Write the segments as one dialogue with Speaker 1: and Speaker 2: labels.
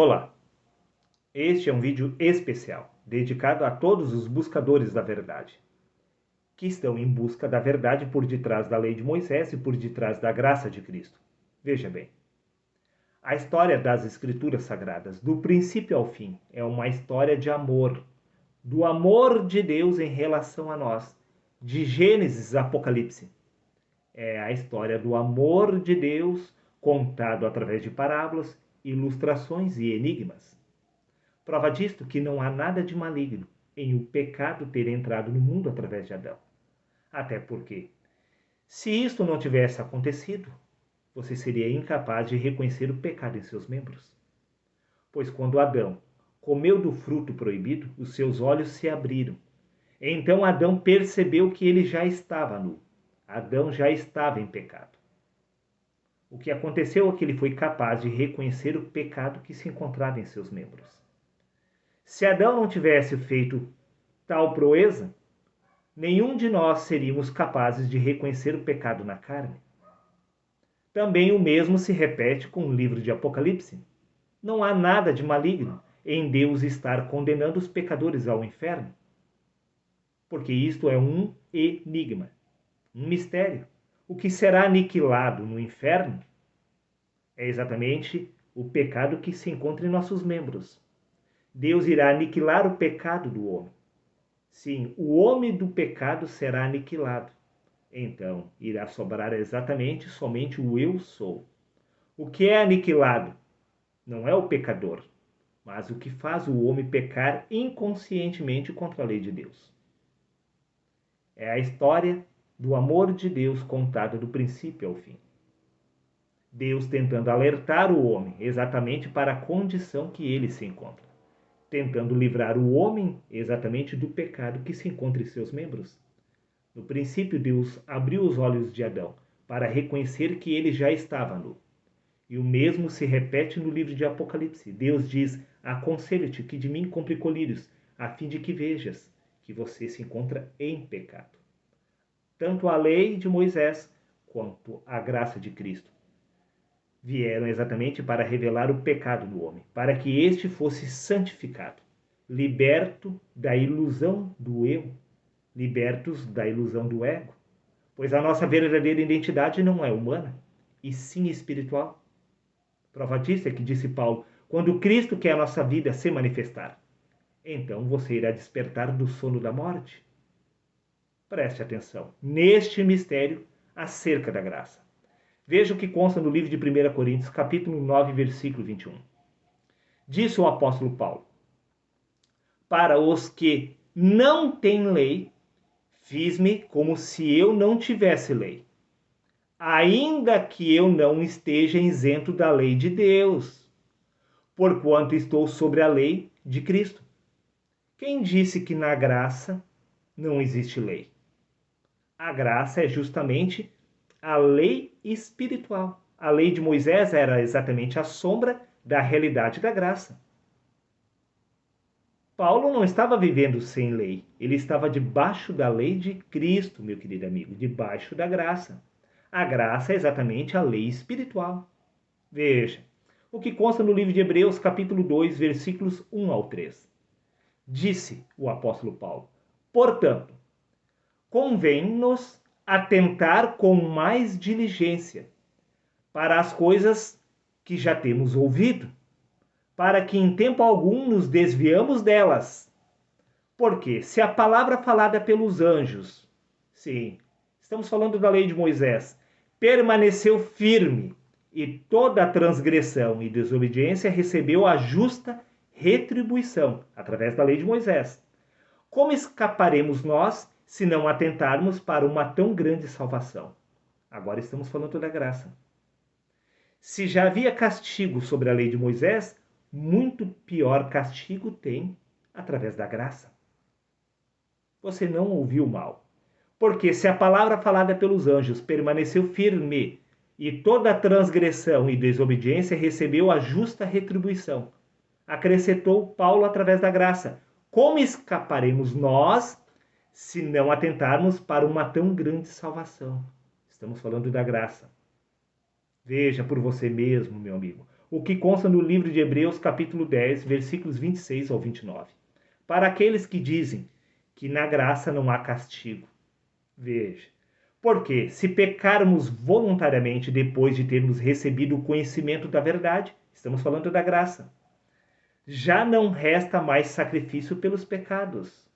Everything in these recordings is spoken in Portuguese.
Speaker 1: Olá, este é um vídeo especial dedicado a todos os buscadores da verdade, que estão em busca da verdade por detrás da lei de Moisés e por detrás da graça de Cristo. Veja bem, a história das Escrituras Sagradas, do princípio ao fim, é uma história de amor, do amor de Deus em relação a nós, de Gênesis a Apocalipse. É a história do amor de Deus contado através de parábolas, ilustrações e enigmas. Prova disto que não há nada de maligno em o pecado ter entrado no mundo através de Adão. Até porque, se isto não tivesse acontecido, você seria incapaz de reconhecer o pecado em seus membros. Pois quando Adão comeu do fruto proibido, os seus olhos se abriram. Então Adão percebeu que ele já estava nu. Adão já estava em pecado. O que aconteceu é que ele foi capaz de reconhecer o pecado que se encontrava em seus membros. Se Adão não tivesse feito tal proeza, nenhum de nós seríamos capazes de reconhecer o pecado na carne. Também o mesmo se repete com o livro de Apocalipse. Não há nada de maligno em Deus estar condenando os pecadores ao inferno, porque isto é um enigma, um mistério. O que será aniquilado no inferno é exatamente o pecado que se encontra em nossos membros. Deus irá aniquilar o pecado do homem. Sim, o homem do pecado será aniquilado. Então, irá sobrar exatamente somente o eu sou. O que é aniquilado não é o pecador, mas o que faz o homem pecar inconscientemente contra a lei de Deus. É a história do amor de Deus contada do princípio ao fim. Deus tentando alertar o homem exatamente para a condição que ele se encontra, tentando livrar o homem exatamente do pecado que se encontra em seus membros. No princípio, Deus abriu os olhos de Adão para reconhecer que ele já estava nu. E o mesmo se repete no livro de Apocalipse. Deus diz: aconselho-te que de mim compre colírios, a fim de que vejas que você se encontra em pecado. Tanto a lei de Moisés quanto a graça de Cristo vieram exatamente para revelar o pecado do homem, para que este fosse santificado, liberto da ilusão do eu, libertos da ilusão do ego, pois a nossa verdadeira identidade não é humana, e sim espiritual. Prova disso é que disse Paulo: quando Cristo, que é a nossa vida, se manifestar, então você irá despertar do sono da morte. Preste atenção neste mistério acerca da graça. Veja o que consta no livro de 1 Coríntios, capítulo 9, versículo 21. Disse o apóstolo Paulo: para os que não têm lei, fiz-me como se eu não tivesse lei, ainda que eu não esteja isento da lei de Deus, porquanto estou sobre a lei de Cristo. Quem disse que na graça não existe lei? A graça é justamente a lei espiritual. A lei de Moisés era exatamente a sombra da realidade da graça. Paulo não estava vivendo sem lei. Ele estava debaixo da lei de Cristo, meu querido amigo, debaixo da graça. A graça é exatamente a lei espiritual. Veja, o que consta no livro de Hebreus, capítulo 2, versículos 1 ao 3. Disse o apóstolo Paulo: portanto, convém-nos atentar com mais diligência para as coisas que já temos ouvido, para que em tempo algum nos desviamos delas. Porque se a palavra falada pelos anjos, sim, estamos falando da lei de Moisés, permaneceu firme, e toda transgressão e desobediência recebeu a justa retribuição através da lei de Moisés, como escaparemos nós se não atentarmos para uma tão grande salvação? Agora estamos falando da graça. Se já havia castigo sobre a lei de Moisés, muito pior castigo tem através da graça. Você não ouviu mal. Porque se a palavra falada pelos anjos permaneceu firme, e toda transgressão e desobediência recebeu a justa retribuição, acrescentou Paulo através da graça, como escaparemos nós se não atentarmos para uma tão grande salvação? Estamos falando da graça. Veja por você mesmo, meu amigo, o que consta no livro de Hebreus, capítulo 10, versículos 26 ao 29. Para aqueles que dizem que na graça não há castigo. Veja, porque se pecarmos voluntariamente depois de termos recebido o conhecimento da verdade, estamos falando da graça, já não resta mais sacrifício pelos pecados,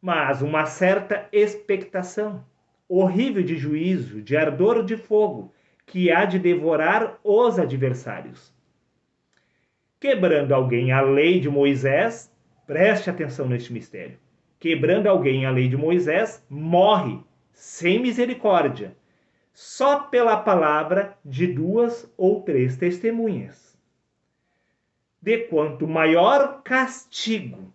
Speaker 1: mas uma certa expectação horrível de juízo, de ardor de fogo, que há de devorar os adversários. Quebrando alguém a lei de Moisés, preste atenção neste mistério. Quebrando alguém a lei de Moisés, morre sem misericórdia, só pela palavra de 2 ou 3 testemunhas. De quanto maior castigo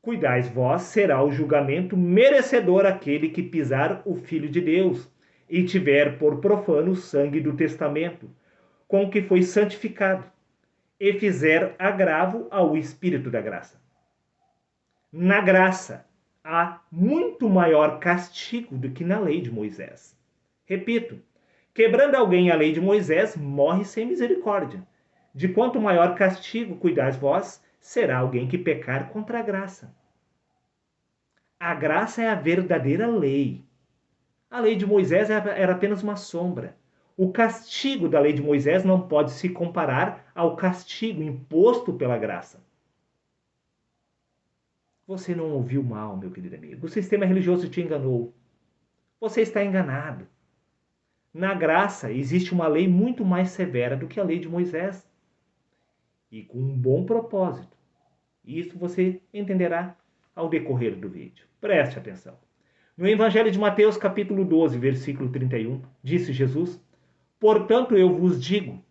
Speaker 1: cuidais vós, será o julgamento merecedor aquele que pisar o Filho de Deus e tiver por profano o sangue do testamento, com que foi santificado, e fizer agravo ao Espírito da graça. Na graça há muito maior castigo do que na lei de Moisés. Repito, quebrando alguém a lei de Moisés, morre sem misericórdia. De quanto maior castigo cuidais vós, será alguém que pecar contra a graça. A graça é a verdadeira lei. A lei de Moisés era apenas uma sombra. O castigo da lei de Moisés não pode se comparar ao castigo imposto pela graça. Você não ouviu mal, meu querido amigo. O sistema religioso te enganou. Você está enganado. Na graça existe uma lei muito mais severa do que a lei de Moisés. E com um bom propósito. Isso você entenderá ao decorrer do vídeo. Preste atenção. No Evangelho de Mateus, capítulo 12, versículo 31, disse Jesus: portanto, eu vos digo,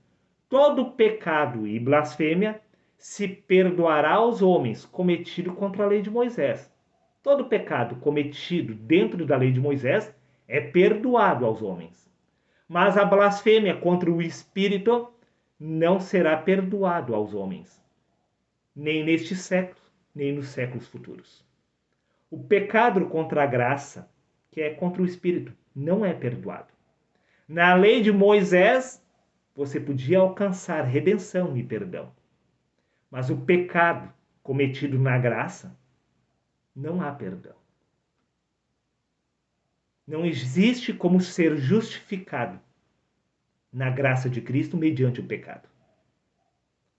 Speaker 1: todo pecado e blasfêmia se perdoará aos homens cometido contra a lei de Moisés. Todo pecado cometido dentro da lei de Moisés é perdoado aos homens. Mas a blasfêmia contra o Espírito não será perdoado aos homens, nem neste século, nem nos séculos futuros. O pecado contra a graça, que é contra o Espírito, não é perdoado. Na lei de Moisés, você podia alcançar redenção e perdão. Mas o pecado cometido na graça, não há perdão. Não existe como ser justificado na graça de Cristo mediante o pecado.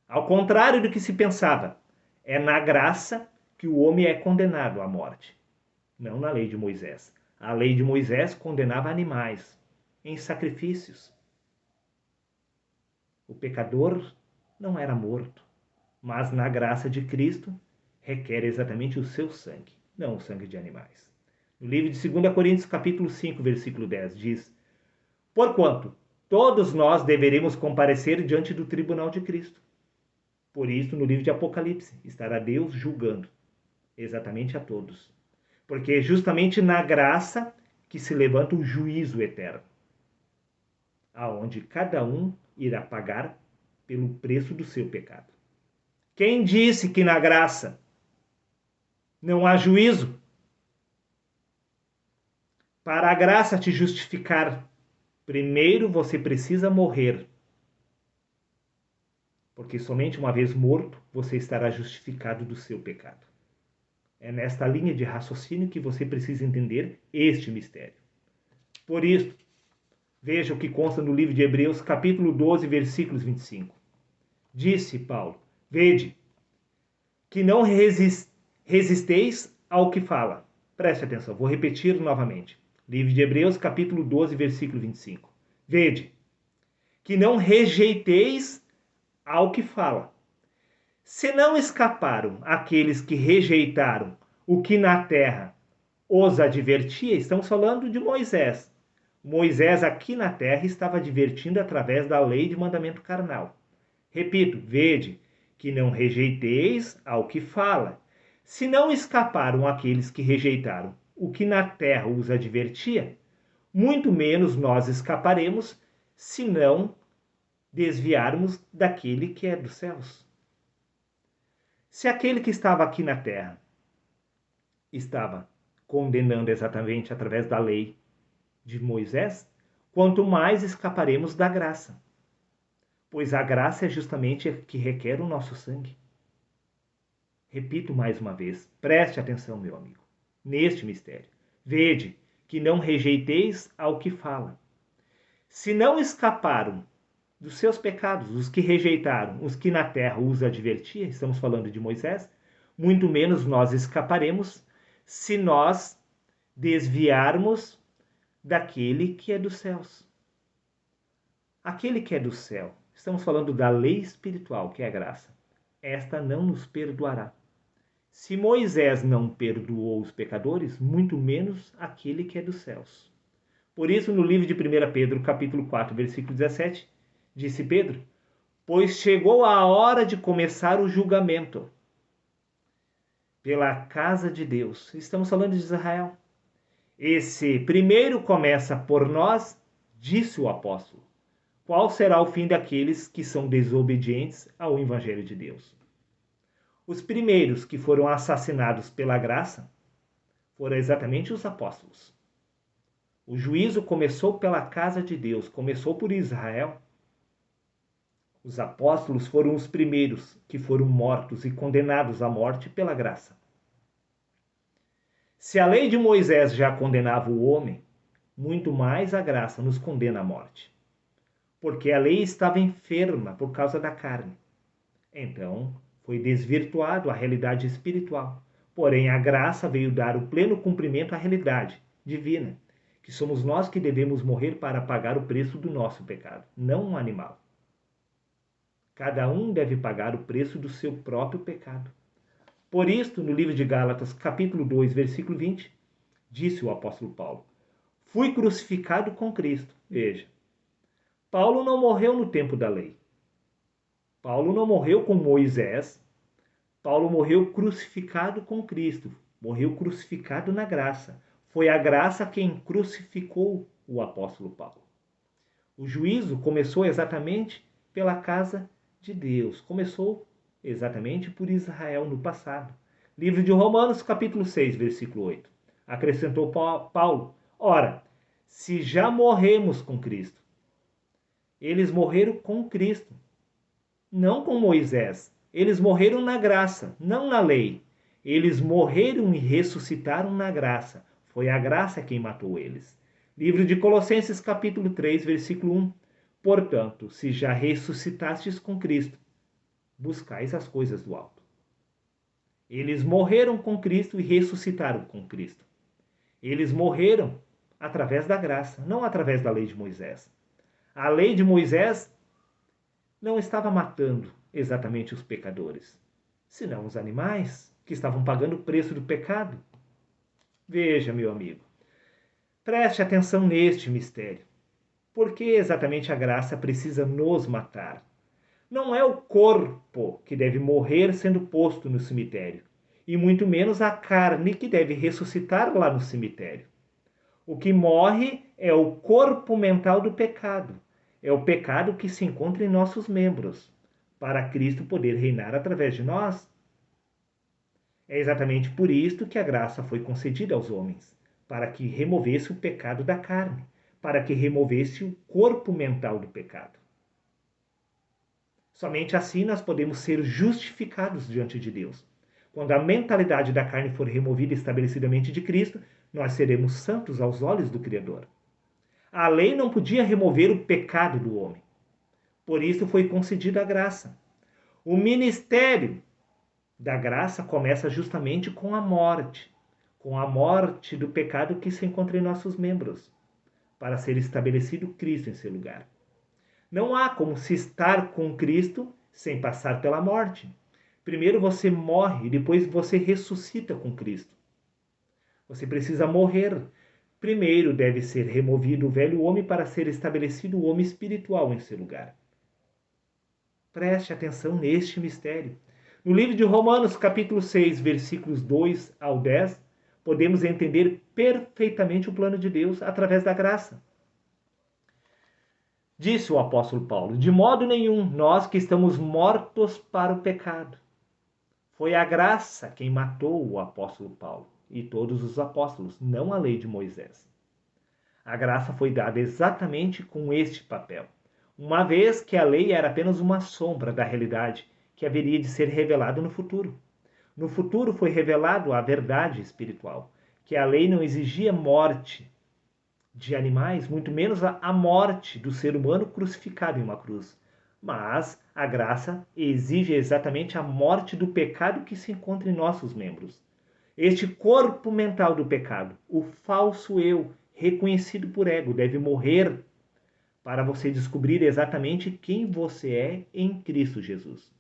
Speaker 1: Ao contrário do que se pensava, é na graça que o homem é condenado à morte, não na lei de Moisés. A lei de Moisés condenava animais em sacrifícios. O pecador não era morto, mas na graça de Cristo requer exatamente o seu sangue, não o sangue de animais. No livro de 2 Coríntios, capítulo 5, versículo 10, diz: porquanto todos nós deveremos comparecer diante do tribunal de Cristo. Por isso, no livro de Apocalipse, estará Deus julgando exatamente a todos. Porque é justamente na graça que se levanta o juízo eterno, aonde cada um irá pagar pelo preço do seu pecado. Quem disse que na graça não há juízo? Para a graça te justificar, primeiro você precisa morrer. Porque somente uma vez morto, você estará justificado do seu pecado. É nesta linha de raciocínio que você precisa entender este mistério. Por isso, veja o que consta no livro de Hebreus, capítulo 12, versículos 25. Disse Paulo: vede, que não resisteis ao que fala. Preste atenção, vou repetir novamente. Livro de Hebreus, capítulo 12, versículo 25. Vede, que não rejeiteis ao que fala. Se não escaparam aqueles que rejeitaram o que na terra os advertia, estamos falando de Moisés. Moisés aqui na terra estava advertindo através da lei de mandamento carnal. Repito, vede, que não rejeiteis ao que fala. Se não escaparam aqueles que rejeitaram o que na terra os advertia, muito menos nós escaparemos se não desviarmos daquele que é dos céus. Se aquele que estava aqui na terra estava condenando exatamente através da lei de Moisés, quanto mais escaparemos da graça. pois a graça é justamente a que requer o nosso sangue. Repito mais uma vez, preste atenção, meu amigo, neste mistério. Vede que não rejeiteis ao que fala. Se não escaparam dos seus pecados, os que rejeitaram, os que na terra os advertia, estamos falando de Moisés, muito menos nós escaparemos se nós desviarmos daquele que é dos céus. Aquele que é do céu, estamos falando da lei espiritual, que é a graça. Esta não nos perdoará. Se Moisés não perdoou os pecadores, muito menos aquele que é dos céus. Por isso, no livro de 1 Pedro, capítulo 4, versículo 17, disse Pedro: pois chegou a hora de começar o julgamento pela casa de Deus. Estamos falando de Israel. Esse primeiro começa por nós, disse o apóstolo. Qual será o fim daqueles que são desobedientes ao Evangelho de Deus? Os primeiros que foram assassinados pela graça foram exatamente os apóstolos. O juízo começou pela casa de Deus, começou por Israel. Os apóstolos foram os primeiros que foram mortos e condenados à morte pela graça. Se a lei de Moisés já condenava o homem, muito mais a graça nos condena à morte. Porque a lei estava enferma por causa da carne. Então, foi desvirtuado a realidade espiritual. Porém, a graça veio dar o pleno cumprimento à realidade divina, que somos nós que devemos morrer para pagar o preço do nosso pecado, não um animal. Cada um deve pagar o preço do seu próprio pecado. Por isto, no livro de Gálatas, capítulo 2, versículo 20, disse o apóstolo Paulo: fui crucificado com Cristo. Veja, Paulo não morreu no tempo da lei. Paulo não morreu com Moisés. Paulo morreu crucificado com Cristo. Morreu crucificado na graça. Foi a graça quem crucificou o apóstolo Paulo. O juízo começou exatamente pela casa de Deus. Começou exatamente por Israel no passado. Livro de Romanos, capítulo 6, versículo 8. Acrescentou Paulo: ora, se já morremos com Cristo, eles morreram com Cristo, não com Moisés. Eles morreram na graça, não na lei. Eles morreram e ressuscitaram na graça. Foi a graça quem matou eles. Livro de Colossenses, capítulo 3, versículo 1. Portanto, se já ressuscitastes com Cristo, buscais as coisas do alto. Eles morreram com Cristo e ressuscitaram com Cristo. Eles morreram através da graça, não através da lei de Moisés. A lei de Moisés não estava matando exatamente os pecadores, senão os animais que estavam pagando o preço do pecado. Veja, meu amigo, preste atenção neste mistério. Por que exatamente a graça precisa nos matar? Não é o corpo que deve morrer sendo posto no cemitério, e muito menos a carne que deve ressuscitar lá no cemitério. O que morre é o corpo mental do pecado. É o pecado que se encontra em nossos membros, para Cristo poder reinar através de nós. É exatamente por isto que a graça foi concedida aos homens, para que removesse o pecado da carne, para que removesse o corpo mental do pecado. Somente assim nós podemos ser justificados diante de Deus. Quando a mentalidade da carne for removida estabelecidamente de Cristo, nós seremos santos aos olhos do Criador. A lei não podia remover o pecado do homem. Por isso foi concedida a graça. O ministério da graça começa justamente com a morte do pecado que se encontra em nossos membros, para ser estabelecido Cristo em seu lugar. Não há como se estar com Cristo sem passar pela morte. Primeiro você morre e depois você ressuscita com Cristo. Você precisa morrer. Primeiro deve ser removido o velho homem para ser estabelecido o homem espiritual em seu lugar. Preste atenção neste mistério. No livro de Romanos, capítulo 6, versículos 2 ao 10, podemos entender perfeitamente o plano de Deus através da graça. Disse o apóstolo Paulo: de modo nenhum, nós que estamos mortos para o pecado. Foi a graça quem matou o apóstolo Paulo e todos os apóstolos, não a lei de Moisés. A graça foi dada exatamente com este papel. uma vez que a lei era apenas uma sombra da realidade que haveria de ser revelada no futuro. No futuro foi revelado a verdade espiritual, que a lei não exigia morte de animais, muito menos a morte do ser humano crucificado em uma cruz. Mas a graça exige exatamente a morte do pecado que se encontra em nossos membros. Este corpo mental do pecado, o falso eu, reconhecido por ego, deve morrer para você descobrir exatamente quem você é em Cristo Jesus.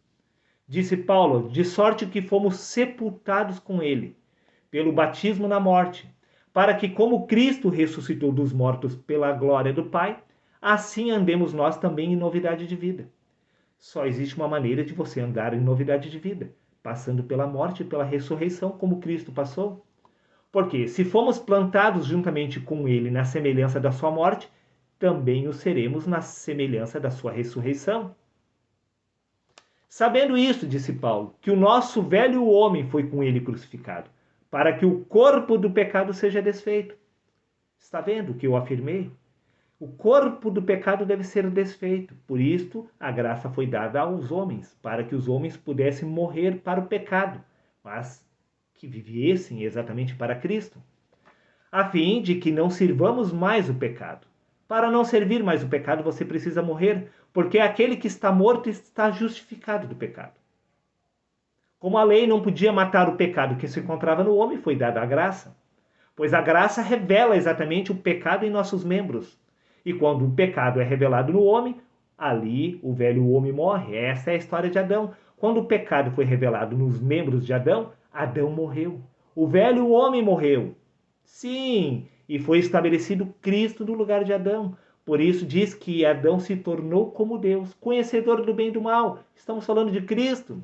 Speaker 1: Disse Paulo, de sorte que fomos sepultados com ele, pelo batismo na morte, para que, como Cristo ressuscitou dos mortos pela glória do Pai, assim andemos nós também em novidade de vida. Só existe uma maneira de você andar em novidade de vida, passando pela morte e pela ressurreição, como Cristo passou. Porque, se fomos plantados juntamente com ele na semelhança da sua morte, também o seremos na semelhança da sua ressurreição. Sabendo isto, disse Paulo, que o nosso velho homem foi com ele crucificado, para que o corpo do pecado seja desfeito. Está vendo o que eu afirmei? O corpo do pecado deve ser desfeito. Por isto, a graça foi dada aos homens, para que os homens pudessem morrer para o pecado, mas que vivessem exatamente para Cristo, a fim de que não sirvamos mais o pecado. Para não servir mais o pecado, você precisa morrer, porque aquele que está morto está justificado do pecado. Como a lei não podia matar o pecado que se encontrava no homem, foi dada a graça, pois a graça revela exatamente o pecado em nossos membros. E quando o pecado é revelado no homem, ali o velho homem morre. Essa é a história de Adão. Quando o pecado foi revelado nos membros de Adão, Adão morreu. O velho homem morreu. Sim, e foi estabelecido Cristo no lugar de Adão. Por isso diz que Adão se tornou como Deus, conhecedor do bem e do mal. Estamos falando de Cristo.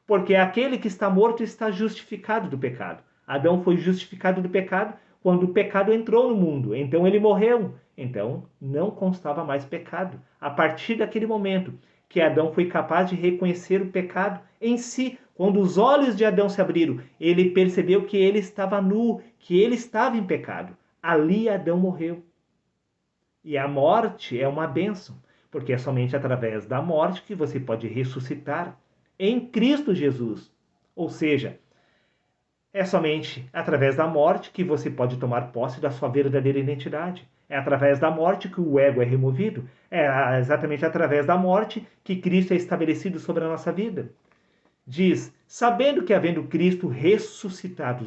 Speaker 1: Porque aquele que está morto está justificado do pecado. Adão foi justificado do pecado quando o pecado entrou no mundo. Então ele morreu. Então não constava mais pecado. A partir daquele momento que Adão foi capaz de reconhecer o pecado em si, quando os olhos de Adão se abriram, ele percebeu que ele estava nu, que ele estava em pecado. Ali Adão morreu. E a morte é uma bênção, porque é somente através da morte que você pode ressuscitar em Cristo Jesus. Ou seja, é somente através da morte que você pode tomar posse da sua verdadeira identidade. É através da morte que o ego é removido. É exatamente através da morte que Cristo é estabelecido sobre a nossa vida. Diz, sabendo que havendo Cristo ressuscitado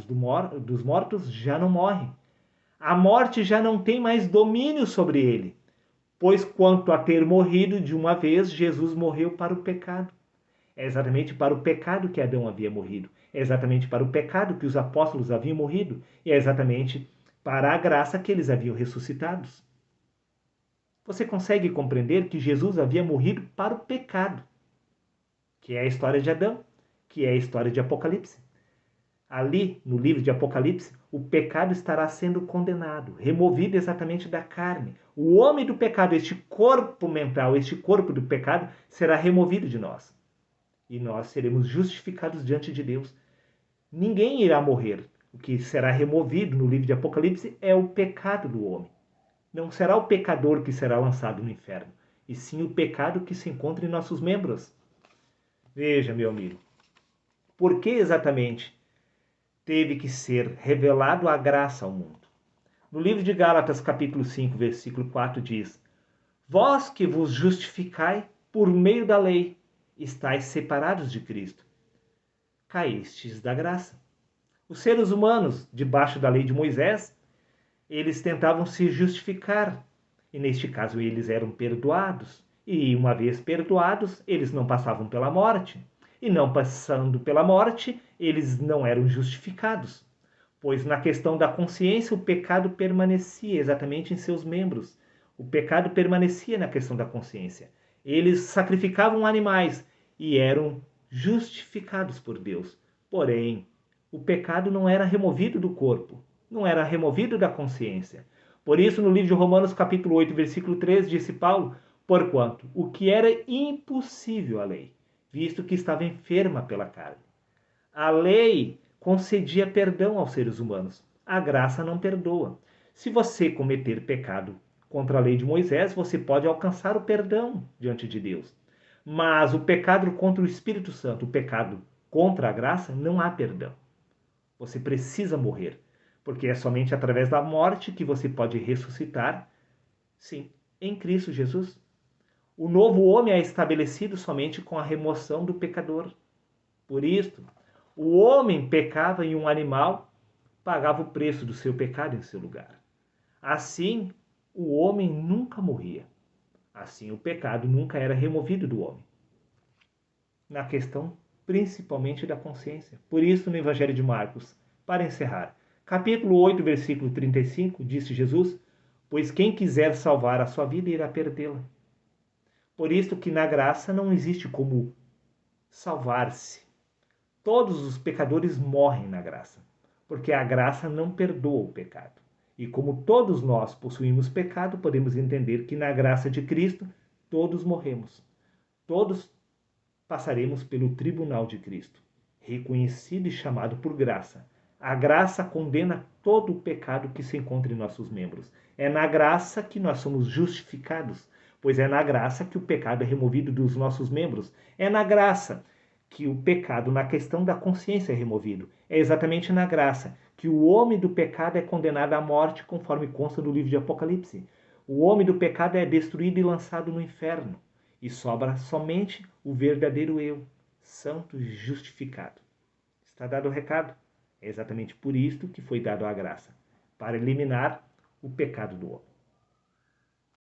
Speaker 1: dos mortos, já não morre. A morte já não tem mais domínio sobre ele, pois quanto a ter morrido de uma vez, Jesus morreu para o pecado. É exatamente para o pecado que Adão havia morrido. É exatamente para o pecado que os apóstolos haviam morrido. E é exatamente para a graça que eles haviam ressuscitados. Você consegue compreender que Jesus havia morrido para o pecado, que é a história de Adão, que é a história de Apocalipse. Ali, no livro de Apocalipse, o pecado estará sendo condenado, removido exatamente da carne. O homem do pecado, este corpo mental, este corpo do pecado, será removido de nós. E nós seremos justificados diante de Deus. Ninguém irá morrer. O que será removido no livro de Apocalipse é o pecado do homem. Não será o pecador que será lançado no inferno, e sim o pecado que se encontra em nossos membros. Veja, meu amigo, por que exatamente teve que ser revelado a graça ao mundo? No livro de Gálatas, capítulo 5, versículo 4, diz: Vós que vos justificai por meio da lei, estáis separados de Cristo. Caístes da graça. Os seres humanos, debaixo da lei de Moisés, eles tentavam se justificar. E neste caso eles eram perdoados. E uma vez perdoados, eles não passavam pela morte. E não passando pela morte, eles não eram justificados. Pois na questão da consciência, o pecado permanecia exatamente em seus membros. O pecado permanecia na questão da consciência. Eles sacrificavam animais e eram justificados por Deus. Porém, o pecado não era removido do corpo, não era removido da consciência. Por isso, no livro de Romanos, capítulo 8, versículo 3, disse Paulo: Porquanto o que era impossível à lei, visto que estava enferma pela carne. A lei concedia perdão aos seres humanos. A graça não perdoa. Se você cometer pecado contra a lei de Moisés, você pode alcançar o perdão diante de Deus. Mas o pecado contra o Espírito Santo, o pecado contra a graça, não há perdão. Você precisa morrer, porque é somente através da morte que você pode ressuscitar, sim, em Cristo Jesus. O novo homem é estabelecido somente com a remoção do pecador. Por isto, o homem pecava e um animal pagava o preço do seu pecado em seu lugar. Assim, o homem nunca morria. Assim, o pecado nunca era removido do homem. Na questão principalmente da consciência. Por isso, no Evangelho de Marcos, para encerrar, capítulo 8, versículo 35, disse Jesus: pois quem quiser salvar a sua vida irá perdê-la. Por isto que na graça não existe como salvar-se. Todos os pecadores morrem na graça, porque a graça não perdoa o pecado. E como todos nós possuímos pecado, podemos entender que na graça de Cristo todos morremos. Todos passaremos pelo tribunal de Cristo, reconhecido e chamado por graça. A graça condena todo o pecado que se encontra em nossos membros. É na graça que nós somos justificados, pois é na graça que o pecado é removido dos nossos membros. É na graça que o pecado na questão da consciência é removido. É exatamente na graça que o homem do pecado é condenado à morte, conforme consta no livro de Apocalipse. O homem do pecado é destruído e lançado no inferno, e sobra somente o verdadeiro eu, santo e justificado. Está dado o recado? É exatamente por isto que foi dado a graça, para eliminar o pecado do homem.